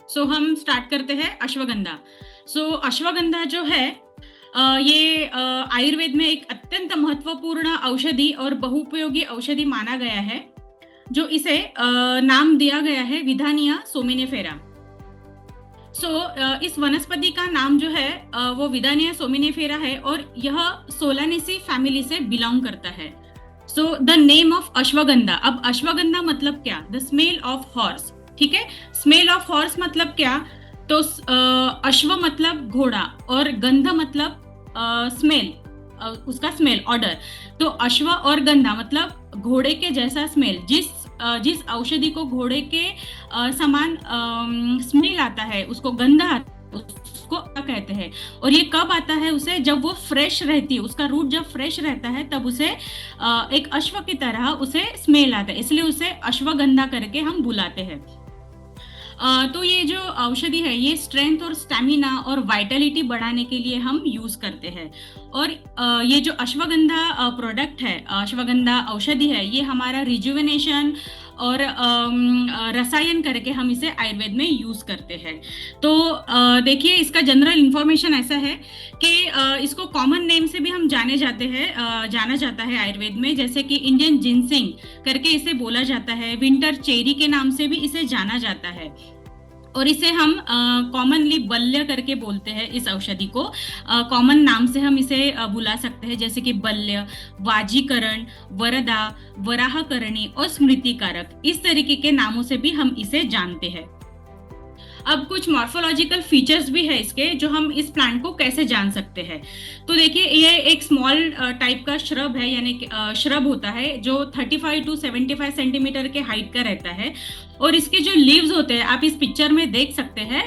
सो हम स्टार्ट करते हैं अश्वगंधा। सो अश्वगंधा जो है ये आयुर्वेद में एक अत्यंत महत्वपूर्ण औषधि और बहुउपयोगी औषधि माना गया है, जो इसे नाम दिया गया है विधानिया सोमिनिफेरा। इस वनस्पति का नाम जो है वो विधानिया सोमिनिफेरा है और यह सोलानेसी फैमिली से बिलोंग करता है। So the name of ashwagandha, अब अश्वगंधा मतलब क्या? The smell of horse. ठीक है, स्मेल ऑफ हॉर्स मतलब क्या? तो अश्व मतलब घोड़ा और गंध मतलब स्मेल, उसका स्मेल, ऑर्डर। तो अश्व और गंधा मतलब घोड़े के जैसा स्मेल। जिस औषधि को घोड़े के समान स्मेल आता है, उसको गंध आता है, उसको कहते हैं। और ये कब आता है? उसे जब वो फ्रेश रहती है, उसका रूट जब फ्रेश रहता है तब उसे एक अश्व की तरह उसे स्मेल आता है, इसलिए उसे अश्वगंधा करके हम बुलाते हैं। तो ये जो औषधि है ये स्ट्रेंथ और स्टैमिना और वाइटलिटी बढ़ाने के लिए हम यूज करते हैं। और ये जो अश्वगंधा प्रोडक्ट है, अश्वगंधा औषधि है, ये हमारा रिजुविनेशन और रसायन करके हम इसे आयुर्वेद में यूज करते हैं। तो देखिए, इसका जनरल इंफॉर्मेशन ऐसा है कि इसको कॉमन नेम से भी हम जाना जाता है आयुर्वेद में, जैसे कि इंडियन जिनसिंग करके इसे बोला जाता है, विंटर चेरी के नाम से भी इसे जाना जाता है। और इसे हम कॉमनली बल्य करके बोलते हैं। इस औषधि को कॉमन नाम से हम इसे बुला सकते हैं, जैसे कि बल्य, वाजीकरण, वरदा, वराहकरणी और स्मृतिकारक। इस तरीके के नामों से भी हम इसे जानते हैं। अब कुछ मॉर्फोलॉजिकल फीचर्स भी है इसके, जो हम इस प्लांट को कैसे जान सकते हैं। तो देखिए, ये एक स्मॉल टाइप का श्रब है, यानी श्रब होता है जो 35 to 75 सेंटीमीटर के हाइट का रहता है। और इसके जो लीव्स होते हैं, आप इस पिक्चर में देख सकते हैं,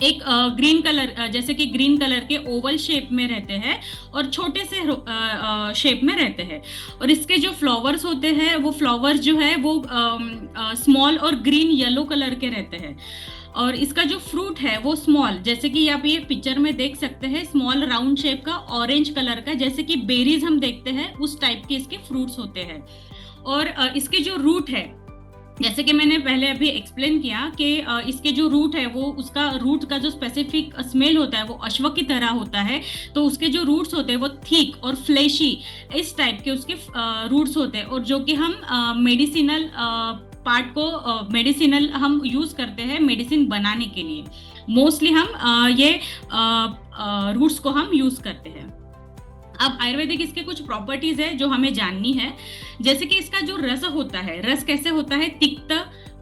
एक ग्रीन कलर, जैसे कि ग्रीन कलर के ओवल शेप में रहते हैं और छोटे से शेप में रहते हैं। और इसके जो फ्लावर्स होते हैं, वो फ्लावर्स जो है वो स्मॉल और ग्रीन येलो कलर के रहते हैं। और इसका जो फ्रूट है वो स्मॉल, जैसे कि आप ये पिक्चर में देख सकते हैं, स्मॉल राउंड शेप का ऑरेंज कलर का, जैसे कि बेरीज हम देखते हैं उस टाइप के इसके फ्रूट्स होते हैं। और इसके जो रूट है, जैसे कि मैंने पहले अभी एक्सप्लेन किया कि इसके जो रूट है वो, उसका रूट का जो स्पेसिफिक स्मेल होता है वो अश्व की तरह होता है। तो उसके जो रूट्स होते हैं वो थिक और फ्लेशी इस टाइप के उसके रूट्स होते हैं। और जो कि हम मेडिसिनल पार्ट को मेडिसिनल हम यूज करते हैं मेडिसिन बनाने के लिए। मोस्टली हम ये रूट्स को हम यूज करते हैं। अब आयुर्वेदिक इसके कुछ प्रॉपर्टीज है जो हमें जाननी है, जैसे कि इसका जो रस होता है, रस कैसे होता है? तिक्त,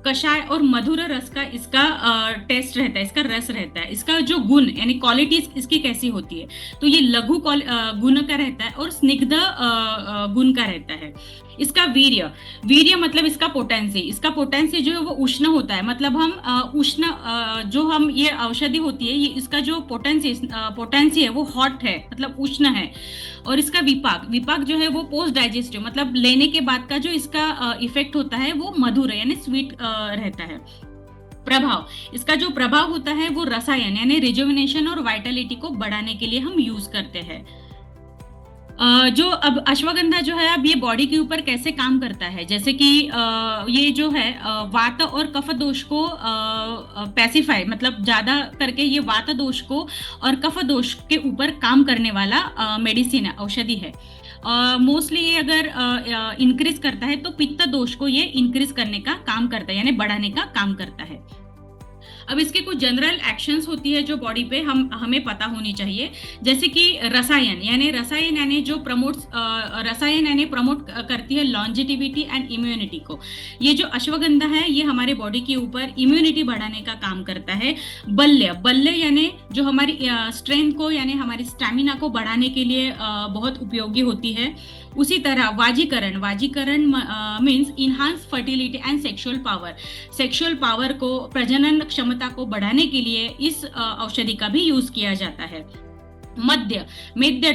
कषाय और मधुर रस का इसका टेस्ट रहता है, इसका रस रहता है। इसका जो गुण यानी क्वालिटीज इसकी कैसी होती है? तो ये लघु गुण का रहता है और स्निग्ध गुण का रहता है। इसका वीर्य, वीर्य मतलब इसका पोटेंसी, इसका पोटेंसी जो है वो उष्ण होता है। मतलब हम उष्ण जो हम ये औषधि होती है, ये इसका जो पोटेंसी है वो हॉट है, मतलब उष्ण है। और इसका विपाक, विपाक जो है वो पोस्ट डाइजेस्टिव, मतलब लेने के बाद का जो इसका इफेक्ट होता है वो मधुर है, यानी स्वीट रहता है। प्रभाव, इसका जो प्रभाव होता है वो रसायन यानी रिजुविनेशन और वाइटलिटी को बढ़ाने के लिए हम यूज करते हैं। जो अब अश्वगंधा जो है, अब ये बॉडी के ऊपर कैसे काम करता है, जैसे कि ये जो है वात और कफ दोष को पैसिफाई, मतलब ज्यादा करके ये वात दोष को और कफ दोष के ऊपर काम करने वाला मेडिसिन है, औषधि है। मोस्टली ये अगर इंक्रीज करता है तो पित्त दोष को ये इंक्रीज करने का काम करता है, यानी बढ़ाने का काम करता है। अब इसके कुछ जनरल एक्शंस होती है जो बॉडी पे हमें पता होनी चाहिए, जैसे कि रसायन यानी जो रसायन यानी प्रमोट करती है लॉन्जिटिविटी एंड इम्यूनिटी को। ये जो अश्वगंधा है ये हमारे बॉडी के ऊपर इम्यूनिटी बढ़ाने का काम करता है। बल्य यानी जो हमारी स्ट्रेंथ को यानी हमारी स्टैमिना को बढ़ाने के लिए बहुत उपयोगी होती है। उसी तरह वाजीकरण means enhance fertility and sexual power को, प्रजनन क्षमता को बढ़ाने के लिए इस औषधि का भी यूज किया जाता है। मध्य, मेद्य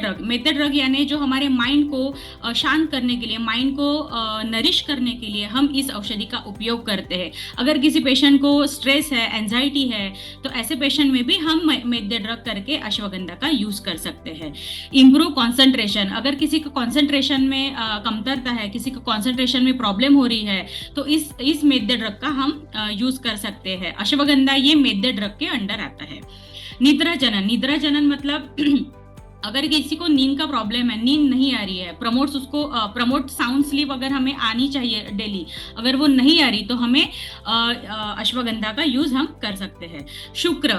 ड्रग यानी जो हमारे माइंड को शांत करने के लिए, माइंड को नरिश करने के लिए हम इस औषधि का उपयोग करते हैं। अगर किसी पेशेंट को स्ट्रेस है, एंजाइटी है, तो ऐसे पेशेंट में भी हम मेद्य ड्रग करके अश्वगंधा का यूज कर सकते हैं। इम्प्रूव कॉन्सेंट्रेशन, अगर किसी को कॉन्सेंट्रेशन में कमतरता है, किसी को कॉन्सेंट्रेशन में प्रॉब्लम हो रही है, तो इस मेद्य ड्रग का हम यूज कर सकते हैं। अश्वगंधा ये मेद्य ड्रग के अंडर आता है। निद्रा जनन मतलब अगर किसी को नींद का प्रॉब्लम है, नींद नहीं आ रही है, प्रमोट साउंड स्लीप अगर हमें आनी चाहिए डेली, अगर वो नहीं आ रही तो हमें अश्वगंधा का यूज हम कर सकते हैं। शुक्र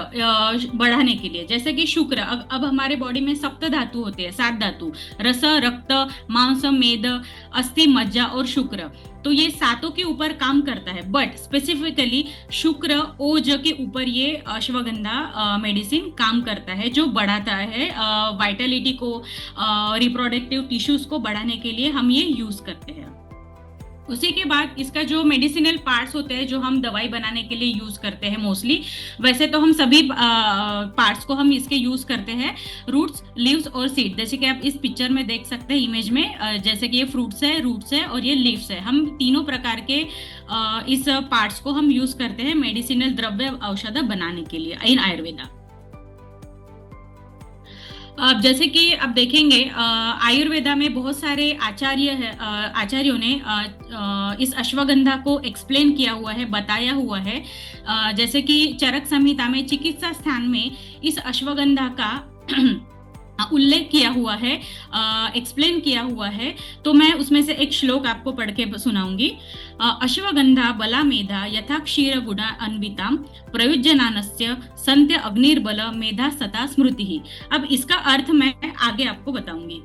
बढ़ाने के लिए, जैसे कि शुक्र अब हमारे बॉडी में सप्त धातु होते हैं, 7 धातु, रस, रक्त, मांस, मेद, अस्थि, मज्जा और शुक्र। तो ये सातों के ऊपर काम करता है, बट स्पेसिफिकली शुक्र ओज के ऊपर ये अश्वगंधा मेडिसिन काम करता है, जो बढ़ाता है वाइटलिटी को, रिप्रोडक्टिव टिश्यूज को बढ़ाने के लिए हम ये यूज करते हैं। उसी के बाद इसका जो मेडिसिनल पार्ट्स होते हैं, जो हम दवाई बनाने के लिए यूज करते हैं मोस्टली, वैसे तो हम सभी पार्ट्स को हम इसके यूज करते हैं, रूट्स, लीव्स और सीड। जैसे कि आप इस पिक्चर में देख सकते हैं इमेज में, जैसे कि ये फ्रूट्स है, रूट्स है और ये लीव्स है। हम तीनों प्रकार के इस पार्ट्स को हम यूज करते हैं मेडिसिनल द्रव्य औषध बनाने के लिए इन आयुर्वेदा। जैसे कि आप देखेंगे आयुर्वेदा में बहुत सारे आचार्यों ने इस अश्वगंधा को एक्सप्लेन किया हुआ है, बताया हुआ है। जैसे कि चरक संहिता में चिकित्सा स्थान में इस अश्वगंधा का उल्लेख किया हुआ है, एक्सप्लेन किया हुआ है। तो मैं उसमें से एक श्लोक आपको पढ़ के सुनाऊंगी। अश्वगंधा बला मेधा यथा क्षीर गुणा अन्विताम प्रयुज्यनानस्य संत्य अग्निर्बल मेधा सता स्मृति। अब इसका अर्थ मैं आगे आपको बताऊंगी।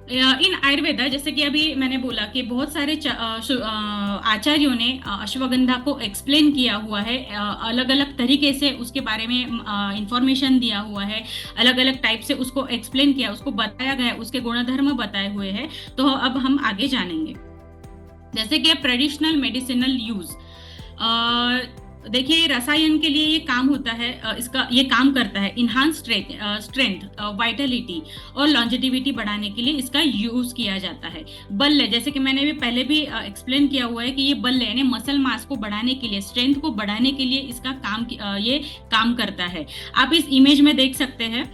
इन आयुर्वेदा, जैसे कि अभी मैंने बोला कि बहुत सारे आचार्यों ने अश्वगंधा को एक्सप्लेन किया हुआ है, अलग अलग तरीके से उसके बारे में इंफॉर्मेशन दिया हुआ है, अलग अलग टाइप से उसको एक्सप्लेन किया, उसको बताया गया, उसके गुणधर्म बताए हुए हैं। तो अब हम आगे जानेंगे। जैसे कि ट्रेडिशनल मेडिसिनल यूज, देखिए रसायन के लिए ये काम होता है, इसका ये काम करता है इनहांस स्ट्रेंथ, वाइटलिटी और लॉन्जेटिविटी बढ़ाने के लिए इसका यूज किया जाता है। बल्ले, जैसे कि मैंने भी पहले भी एक्सप्लेन किया हुआ है कि ये बल्ले यानी मसल मास को बढ़ाने के लिए, स्ट्रेंथ को बढ़ाने के लिए इसका ये काम करता है। आप इस इमेज में देख सकते हैं,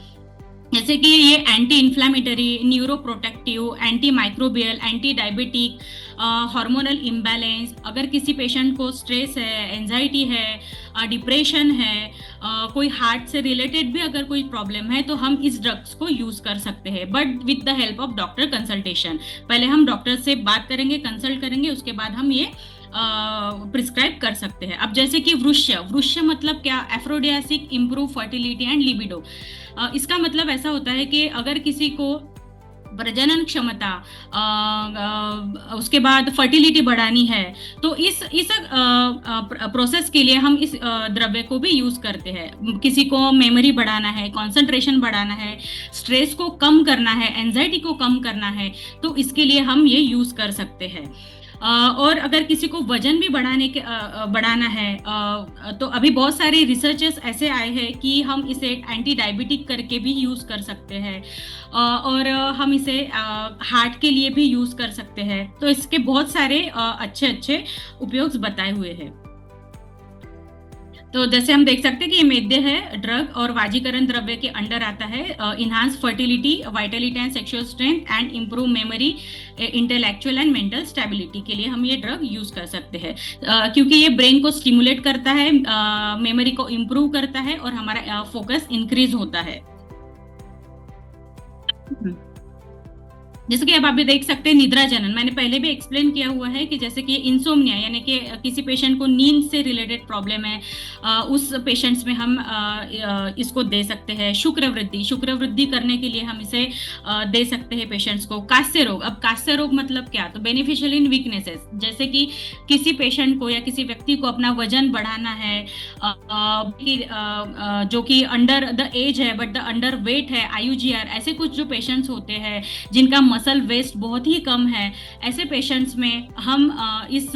जैसे कि ये anti inflammatory, neuro protective, anti microbial, anti diabetic, hormonal imbalance, अगर किसी पेशेंट को स्ट्रेस है, एंजाइटी है, डिप्रेशन है, कोई हार्ट से रिलेटेड भी अगर कोई प्रॉब्लम है, तो हम इस ड्रग्स को यूज कर सकते हैं, but with the help of doctor consultation. पहले हम डॉक्टर से बात करेंगे, कंसल्ट करेंगे, उसके बाद हम ये प्रिस्क्राइब कर सकते हैं। अब जैसे कि वृक्ष मतलब क्या? एफ्रोडियासिक, इम्प्रूव फर्टिलिटी एंड लिबिडो। इसका मतलब ऐसा होता है कि अगर किसी को प्रजनन क्षमता, उसके बाद फर्टिलिटी बढ़ानी है, तो इस प्रोसेस के लिए हम इस द्रव्य को भी यूज करते हैं। किसी को मेमोरी बढ़ाना है, कंसंट्रेशन बढ़ाना है, स्ट्रेस को कम करना है, एंजाइटी को कम करना है, तो इसके लिए हम ये यूज कर सकते हैं। और अगर किसी को वजन भी बढ़ाना है, तो अभी बहुत सारे रिसर्चेस ऐसे आए हैं कि हम इसे एंटी डायबिटिक करके भी यूज कर सकते हैं, और हम इसे हार्ट के लिए भी यूज कर सकते हैं। तो इसके बहुत सारे अच्छे उपयोग बताए हुए हैं। तो जैसे हम देख सकते हैं कि ये मेद्य है, ड्रग और वाजीकरण द्रव्य के अंडर आता है। Enhance fertility, Vitality and sexual strength and improve memory, intellectual and mental stability के लिए हम ये ड्रग यूज कर सकते हैं, क्योंकि ये ब्रेन को स्टिमुलेट करता है, मेमोरी को इम्प्रूव करता है और हमारा फोकस इंक्रीज होता है। जैसे कि अब आप भी देख सकते हैं निद्रा जनन, मैंने पहले भी एक्सप्लेन किया हुआ है कि जैसे कि इंसोम्निया यानी कि किसी पेशेंट को नींद से रिलेटेड प्रॉब्लम है, उस पेशेंट्स में हम इसको दे सकते हैं। शुक्र वृद्धि करने के लिए हम इसे दे सकते हैं पेशेंट्स को। कास्य रोग, अब कास्य रोग मतलब क्या? तो बेनिफिशियल इन वीकनेसेस, जैसे कि किसी पेशेंट को या किसी व्यक्ति को अपना वजन बढ़ाना है, जो कि अंडर द एज है बट द अंडर वेट है, IUGR, ऐसे कुछ जो पेशेंट्स होते हैं जिनका मसल वेस्ट बहुत ही कम है, ऐसे पेशेंट्स में हम इस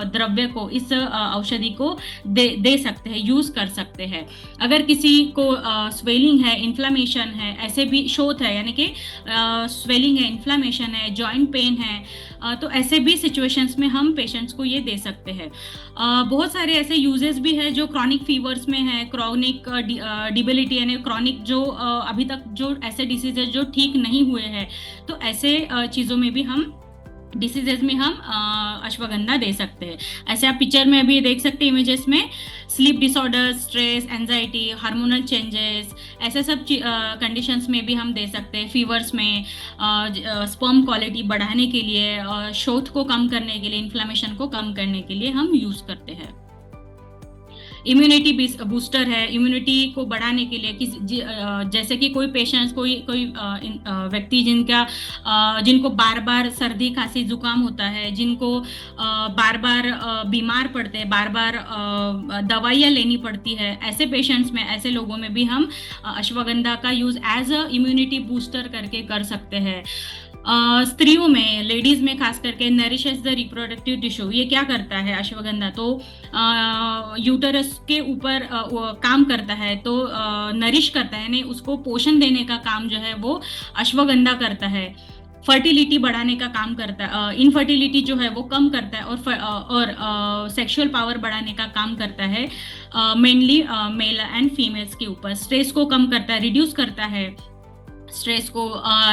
द्रव्य को, इस औषधि को दे सकते हैं, यूज कर सकते हैं। अगर किसी को स्वेलिंग है, इन्फ्लामेशन है, ऐसे भी शोथ है यानी कि स्वेलिंग है, इन्फ्लामेशन है, जॉइंट पेन है, तो ऐसे भी सिचुएशंस में हम पेशेंट्स को ये दे सकते हैं। बहुत सारे ऐसे यूजेस भी है जो क्रॉनिक फीवर्स में है, क्रॉनिक डिबिलिटी यानी क्रॉनिक जो अभी तक जो ऐसे डिसीजेज जो ठीक नहीं हुए हैं, तो ऐसे चीज़ों में भी हम डिसीजेज में हम अश्वगंधा दे सकते हैं। ऐसे आप पिक्चर में अभी देख सकते हैं इमेजेस में, sleep disorder, stress, anxiety, hormonal changes, ऐसे सब कंडीशंस में भी हम दे सकते हैं। फीवर्स में स्पर्म क्वालिटी बढ़ाने के लिए, शोथ को कम करने के लिए, इन्फ्लामेशन को कम करने के लिए हम यूज करते हैं। इम्यूनिटी बूस्टर है, इम्यूनिटी को बढ़ाने के लिए जैसे कि कोई पेशेंट्स, कोई व्यक्ति जिनको बार बार सर्दी खांसी जुकाम होता है, जिनको बार बार बीमार पड़ते हैं, बार बार दवाइयाँ लेनी पड़ती है, ऐसे पेशेंट्स में, ऐसे लोगों में भी हम अश्वगंधा का use as a immunity booster करके कर सकते हैं। स्त्रियों में, लेडीज में खास करके नरिशेस द रिप्रोडक्टिव टिश्यू, ये क्या करता है अश्वगंधा, तो यूटरस के ऊपर काम करता है, तो नरिश करता है, यानी उसको पोषण देने का काम जो है वो अश्वगंधा करता है। फर्टिलिटी बढ़ाने का काम करता है, इनफर्टिलिटी जो है वो कम करता है, और सेक्सुअल पावर बढ़ाने का काम करता है, मेनली मेल एंड फीमेल्स के ऊपर। स्ट्रेस को कम करता है, रिड्यूस करता है स्ट्रेस को,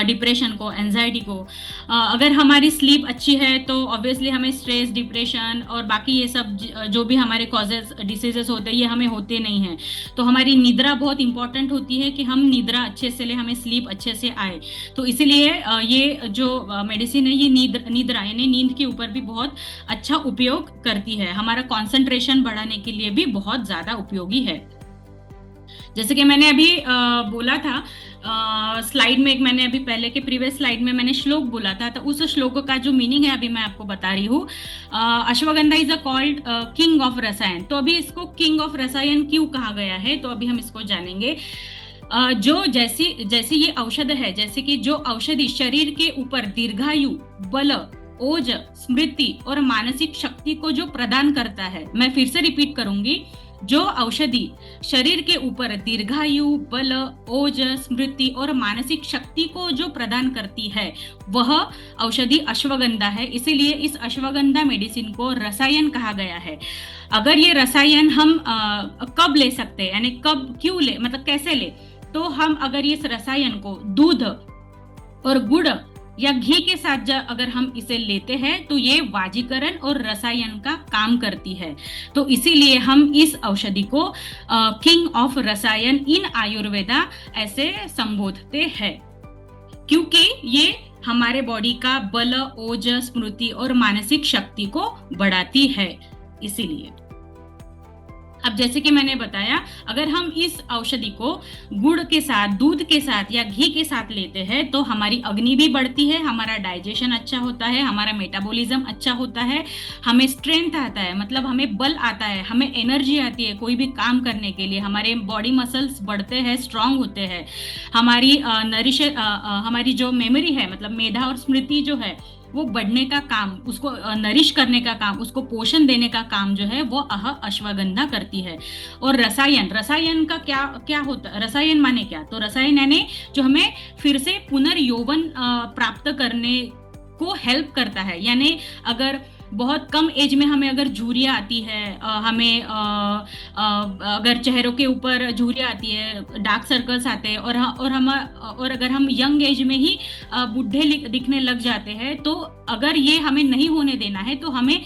डिप्रेशन को, एंजाइटी को। अगर हमारी स्लीप अच्छी है तो ऑब्वियसली हमें स्ट्रेस, डिप्रेशन और बाकी ये सब जो भी हमारे कॉजेज डिसीजेस होते हैं ये हमें होते नहीं हैं। तो हमारी निद्रा बहुत इंपॉर्टेंट होती है कि हम निद्रा अच्छे से ले, हमें स्लीप अच्छे से आए। तो इसीलिए ये जो मेडिसिन है ये निद्रा यानी नींद के ऊपर भी बहुत अच्छा उपयोग करती है। हमारा कॉन्सेंट्रेशन बढ़ाने के लिए भी बहुत ज़्यादा उपयोगी है। जैसे कि मैंने अभी बोला था स्लाइड में, मैंने अभी पहले के प्रीवियस स्लाइड में मैंने श्लोक बोला था, तो उस श्लोक का जो मीनिंग है अभी मैं आपको बता रही हूँ। Ashwagandha is a called king of रसायन। तो अभी इसको किंग ऑफ रसायन क्यों कहा गया है, तो अभी हम इसको जानेंगे। जो जैसी ये औषध है, जैसे कि जो औषधि शरीर के ऊपर दीर्घायु, बल, ओज, स्मृति और मानसिक शक्ति को जो प्रदान करता है, मैं फिर से रिपीट करूंगी, जो औषधि शरीर के ऊपर दीर्घायु, बल, ओज, स्मृति और मानसिक शक्ति को जो प्रदान करती है वह औषधि अश्वगंधा है। इसीलिए इस अश्वगंधा मेडिसिन को रसायन कहा गया है। अगर ये रसायन हम कब ले सकते हैं, यानी कब, क्यों ले, मतलब कैसे ले, तो हम अगर इस रसायन को दूध और गुड़ या घी के साथ अगर हम इसे लेते हैं तो ये वाजीकरण और रसायन का काम करती है। तो इसीलिए हम इस औषधि को किंग ऑफ रसायन इन आयुर्वेदा ऐसे संबोधते हैं, क्योंकि ये हमारे बॉडी का बल, ओज, स्मृति और मानसिक शक्ति को बढ़ाती है। इसीलिए अब जैसे कि मैंने बताया, अगर हम इस औषधि को गुड़ के साथ, दूध के साथ या घी के साथ लेते हैं तो हमारी अग्नि भी बढ़ती है, हमारा डाइजेशन अच्छा होता है, हमारा मेटाबॉलिज्म अच्छा होता है, हमें स्ट्रेंथ आता है, मतलब हमें बल आता है, हमें एनर्जी आती है कोई भी काम करने के लिए, हमारे बॉडी मसल्स बढ़ते हैं, स्ट्रांग होते हैं, हमारी हमारी जो मेमोरी है, मतलब मेधा और स्मृति जो है वो बढ़ने का काम, उसको नरिश करने का काम, उसको पोषण देने का काम जो है वो अश्वगंधा करती है। और रसायन का क्या होता है, रसायन माने क्या, तो रसायन यानी जो हमें फिर से पुनर्यौवन प्राप्त करने को हेल्प करता है। यानी अगर बहुत कम एज में हमें अगर झुर्रियाँ आती है, हमें अगर चेहरों के ऊपर झुर्रियाँ आती है, डार्क सर्कल्स आते हैं, और अगर हम यंग एज में ही बूढ़े दिखने लग जाते हैं, तो अगर ये हमें नहीं होने देना है तो हमें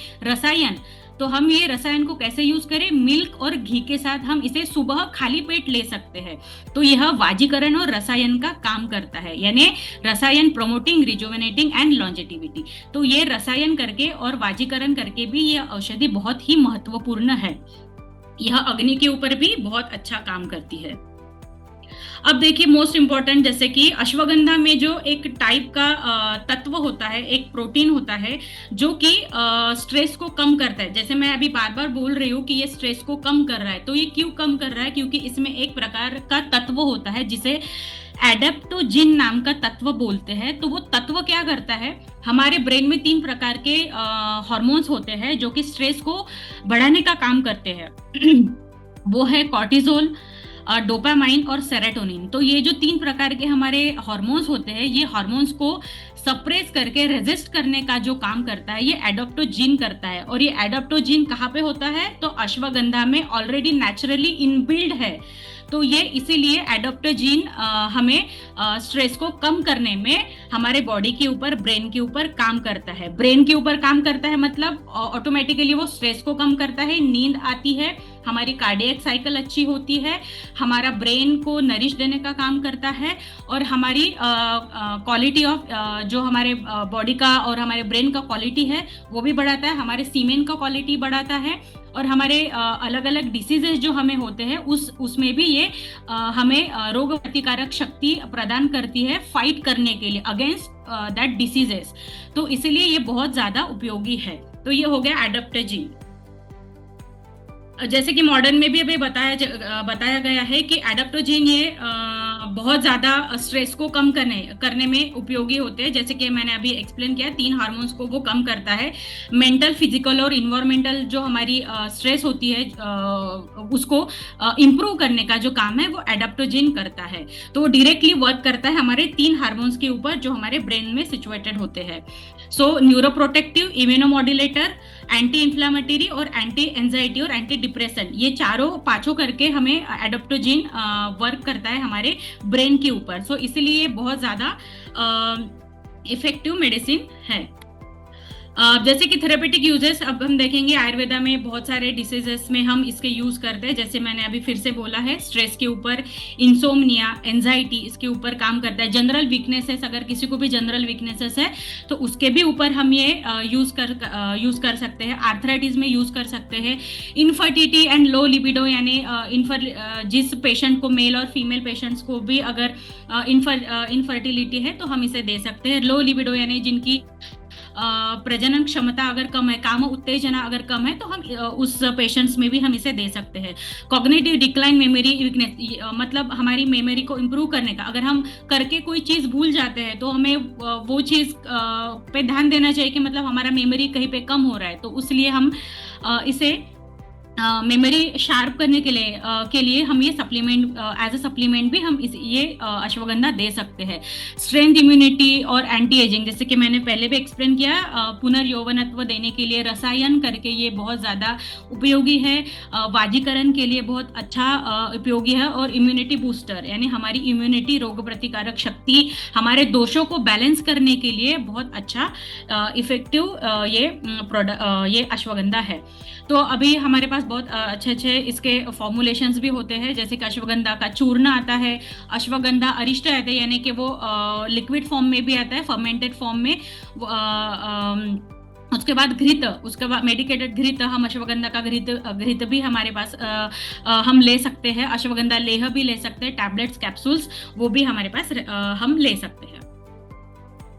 हम ये रसायन को कैसे यूज करें, मिल्क और घी के साथ हम इसे सुबह खाली पेट ले सकते हैं। तो यह वाजीकरण और रसायन का काम करता है, यानी रसायन प्रोमोटिंग, रिजुवेनेटिंग एंड लॉन्जेटिविटी। तो ये रसायन करके और वाजीकरण करके भी यह औषधि बहुत ही महत्वपूर्ण है। यह अग्नि के ऊपर भी बहुत अच्छा काम करती है। अब देखिए मोस्ट इंपॉर्टेंट, जैसे कि अश्वगंधा में जो एक टाइप का तत्व होता है, एक प्रोटीन होता है जो कि स्ट्रेस को कम करता है। जैसे मैं अभी बार बार बोल रही हूँ कि ये स्ट्रेस को कम कर रहा है, तो ये क्यों कम कर रहा है, क्योंकि इसमें एक प्रकार का तत्व होता है जिसे एडेप्टोजिन नाम का तत्व बोलते हैं। तो वो तत्व क्या करता है, हमारे ब्रेन में 3 प्रकार के हार्मोन्स होते हैं जो कि स्ट्रेस को बढ़ाने का काम करते हैं। वो है कॉर्टिसोल, डोपामाइन और सेरोटोनिन। तो ये जो 3 प्रकार के हमारे हार्मोन्स होते हैं, ये हार्मोन्स को सप्रेस करके रेजिस्ट करने का जो काम करता है ये एडाप्टोजिन करता है। और ये एडाप्टोजिन कहाँ पे होता है, तो अश्वगंधा में ऑलरेडी नेचुरली इनबिल्ड है। तो ये इसीलिए एडाप्टोजिन हमें स्ट्रेस को कम करने में हमारे बॉडी के ऊपर, ब्रेन के ऊपर काम करता है। ब्रेन के ऊपर काम करता है मतलब ऑटोमेटिकली वो स्ट्रेस को कम करता है, नींद आती है, हमारी कार्डियक साइकिल अच्छी होती है, हमारा ब्रेन को नरिश देने का काम करता है, और हमारी क्वालिटी ऑफ जो हमारे बॉडी का और हमारे ब्रेन का क्वालिटी है वो भी बढ़ाता है, हमारे सीमेन का क्वालिटी बढ़ाता है, और हमारे अलग अलग डिसीजेस जो हमें होते हैं उसमें भी ये हमें रोग प्रतिकारक शक्ति प्रदान करती है फाइट करने के लिए अगेंस्ट दैट डिसीजेस। तो इसीलिए ये बहुत ज्यादा उपयोगी है। तो ये हो गया एडाप्टोजिन। जैसे कि मॉडर्न में भी अभी बताया गया है कि एडाप्टोजिन ये बहुत ज्यादा स्ट्रेस को कम करने में उपयोगी होते हैं। जैसे कि मैंने अभी एक्सप्लेन किया, 3 हार्मोन्स को वो कम करता है। मेंटल, फिजिकल और इन्वायरमेंटल जो हमारी स्ट्रेस होती है उसको इम्प्रूव करने का जो काम है वो एडाप्टोजिन करता है। तो वो डायरेक्टली वर्क करता है हमारे 3 हार्मोन्स के ऊपर जो हमारे ब्रेन में सिचुएटेड होते हैं। सो न्यूरोप्रोटेक्टिव, इम्यूनोमॉड्यूलेटर, एंटी इन्फ्लामेटरी और एंटी एंजाइटी और एंटी डिप्रेशन, ये पांचों करके हमें एडाप्टोजिन वर्क करता है हमारे ब्रेन के ऊपर। सो इसीलिए बहुत ज्यादा इफेक्टिव मेडिसिन है। जैसे कि थेरेपेटिक यूजेस अब हम देखेंगे, आयुर्वेदा में बहुत सारे डिसीजेस में हम इसके यूज करते हैं। जैसे मैंने अभी फिर से बोला है, स्ट्रेस के ऊपर, इंसोम्निया, एंजाइटी, इसके ऊपर काम करता है। जनरल वीकनेसेस, अगर किसी को भी जनरल वीकनेसेस है तो उसके भी ऊपर हम ये यूज कर सकते हैं। आर्थराइटिस में यूज कर सकते हैं। इनफर्टिलिटी एंड लो लिबिडो, यानी जिस पेशेंट को, मेल और फीमेल पेशेंट्स को भी अगर इनफर्टिलिटी है तो हम इसे दे सकते हैं। लो लिबिडो यानी जिनकी प्रजनन क्षमता अगर कम है, काम उत्तेजना अगर कम है, तो हम उस पेशेंट्स में भी हम इसे दे सकते हैं। कॉग्निटिव डिक्लाइन, मेमोरी वीकनेस, मतलब हमारी मेमोरी को इम्प्रूव करने का, अगर हम करके कोई चीज भूल जाते हैं तो हमें वो चीज पे ध्यान देना चाहिए कि मतलब हमारा मेमोरी कहीं पे कम हो रहा है, तो उसलिए हम इसे मेमोरी शार्प करने के लिए हम ये सप्लीमेंट, एज अ सप्लीमेंट भी हम ये अश्वगंधा दे सकते हैं। स्ट्रेंथ, इम्यूनिटी और एंटी एजिंग, जैसे कि मैंने पहले भी एक्सप्लेन किया, पुनर्यौवनत्व देने के लिए रसायन करके ये बहुत ज़्यादा उपयोगी है। वाजीकरण के लिए बहुत अच्छा उपयोगी है। और इम्यूनिटी बूस्टर, यानी हमारी इम्यूनिटी, रोग प्रतिकारक शक्ति, हमारे दोषों को बैलेंस करने के लिए बहुत अच्छा इफेक्टिव ये अश्वगंधा है। तो अभी हमारे पास बहुत अच्छे इसके फॉर्मुलेशंस भी होते हैं। जैसे कि अश्वगंधा का चूर्ण आता है, अश्वगंधा अरिष्ट आता है, यानी कि वो लिक्विड फॉर्म में भी आता है, फर्मेंटेड फॉर्म में। उसके बाद घृत, उसके बाद मेडिकेटेड घृत, हम अश्वगंधा का घृत भी हमारे पास हम ले सकते हैं। अश्वगंधा लेह भी ले सकते हैं, टैबलेट्स, कैप्सूल्स, वो भी हमारे पास हम ले सकते हैं।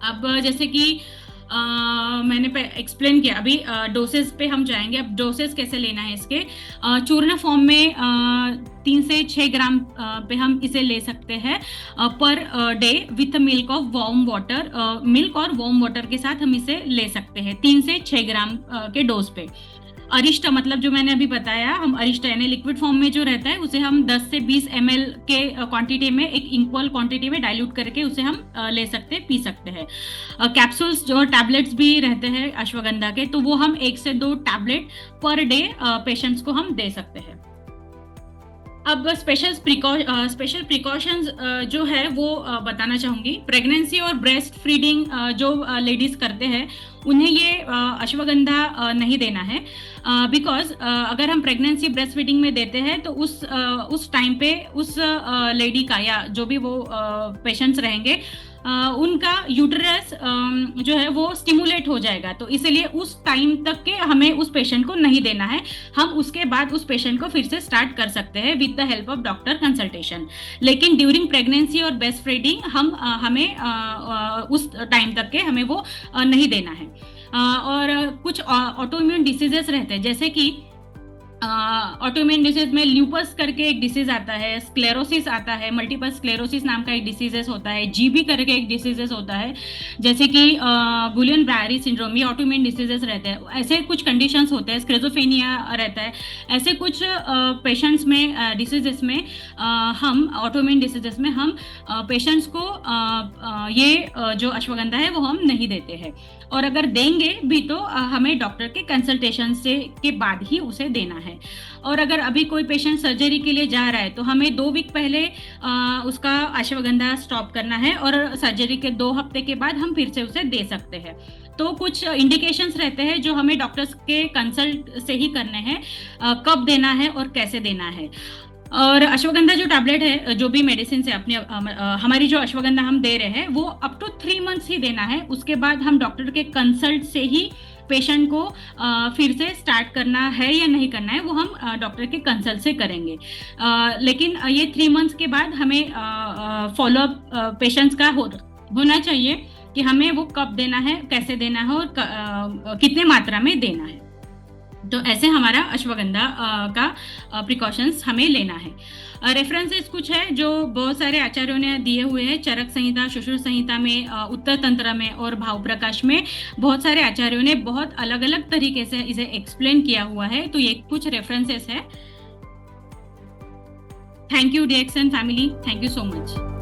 अब जैसे कि मैंने एक्सप्लेन किया, अभी डोसेज पे हम जाएंगे। अब डोसेज कैसे लेना है इसके, चूर्ण फॉर्म में 3 से 6 ग्राम पे हम इसे ले सकते हैं per day with milk of warm water. Milk और वार्म वाटर के साथ हम इसे ले सकते हैं 3 से 6 ग्राम के डोज पे। अरिष्ट, मतलब जो मैंने अभी बताया, हम अरिष्ट यानी लिक्विड फॉर्म में जो रहता है उसे हम 10 से 20 ml के क्वांटिटी में, एक इक्वल क्वांटिटी में डाइल्यूट करके उसे हम ले सकते हैं, पी सकते हैं। कैप्सूल्स जो टैबलेट्स भी रहते हैं अश्वगंधा के, तो वो हम 1 से 2 टैबलेट पर डे पेशेंट्स को हम दे सकते हैं। अब स्पेशल प्रिकॉशंस जो है वो बताना चाहूँगी। प्रेगनेंसी और ब्रेस्ट फीडिंग जो लेडीज करते हैं उन्हें ये अश्वगंधा नहीं देना है, बिकॉज अगर हम प्रेगनेंसी ब्रेस्ट फीडिंग में देते हैं तो उस टाइम पे उस लेडी का या जो भी वो पेशेंट्स रहेंगे उनका यूटेरस जो है वो स्टिमुलेट हो जाएगा, तो इसलिए उस टाइम तक के हमें उस पेशेंट को नहीं देना है। हम उसके बाद उस पेशेंट को फिर से स्टार्ट कर सकते हैं with the help of doctor consultation. लेकिन ड्यूरिंग प्रेगनेंसी और ब्रेस्ट फीडिंग हमें उस टाइम तक के हमें वो नहीं देना है। और कुछ ऑटोइम्यून डिसीजेस रहते हैं, जैसे कि ऑटोइम्यून डिसीज में ल्यूपस करके एक डिसीज आता है, स्क्लेरोसिस आता है, मल्टीपल स्क्लेरोसिस नाम का एक डिसीजेस होता है, जीबी करके एक डिसीजेस होता है, जैसे कि गुलियन ब्रायरी सिंड्रोम, ये ऑटोइम्यून डिसीजेस रहते हैं। ऐसे कुछ कंडीशंस होते हैं, स्क्रिजोफेनिया रहता है। ऐसे कुछ पेशेंट्स में, डिसीजेस में हम ऑटोइम्यून डिसीजेस में हम पेशेंट्स को ये जो अश्वगंधा है वो हम नहीं देते हैं, और अगर देंगे भी तो हमें डॉक्टर के कंसल्टेशन से के बाद ही उसे देना है। और अगर अभी कोई पेशेंट सर्जरी के लिए जा रहा है तो हमें 2 वीक पहले उसका अश्वगंधा स्टॉप करना है, और सर्जरी के 2 हफ्ते के बाद हम फिर से उसे दे सकते हैं। तो कुछ इंडिकेशंस रहते हैं जो हमें डॉक्टर्स के कंसल्ट से ही करने हैं, कब देना है और कैसे देना है। और अश्वगंधा जो टैबलेट है, जो भी मेडिसिन से अपने हमारी जो अश्वगंधा हम दे रहे हैं वो अप टू 3 मंथ्स ही देना है। उसके बाद हम डॉक्टर के कंसल्ट से ही पेशेंट को फिर से स्टार्ट करना है या नहीं करना है वो हम डॉक्टर के कंसल्ट से करेंगे। लेकिन ये 3 मंथ्स के बाद हमें फॉलोअप पेशेंट्स का होना चाहिए कि हमें वो कब देना है, कैसे देना है और कितने मात्रा में देना है। तो ऐसे हमारा अश्वगंधा का प्रिकॉशंस हमें लेना है। रेफरेंसेस कुछ है जो बहुत सारे आचार्यों ने दिए हुए हैं, चरक संहिता, सुश्रुत संहिता में, उत्तर तंत्र में और भाव प्रकाश में बहुत सारे आचार्यों ने बहुत अलग अलग तरीके से इसे एक्सप्लेन किया हुआ है। तो ये कुछ रेफरेंसेस है। Thank you DXN family, thank you so much.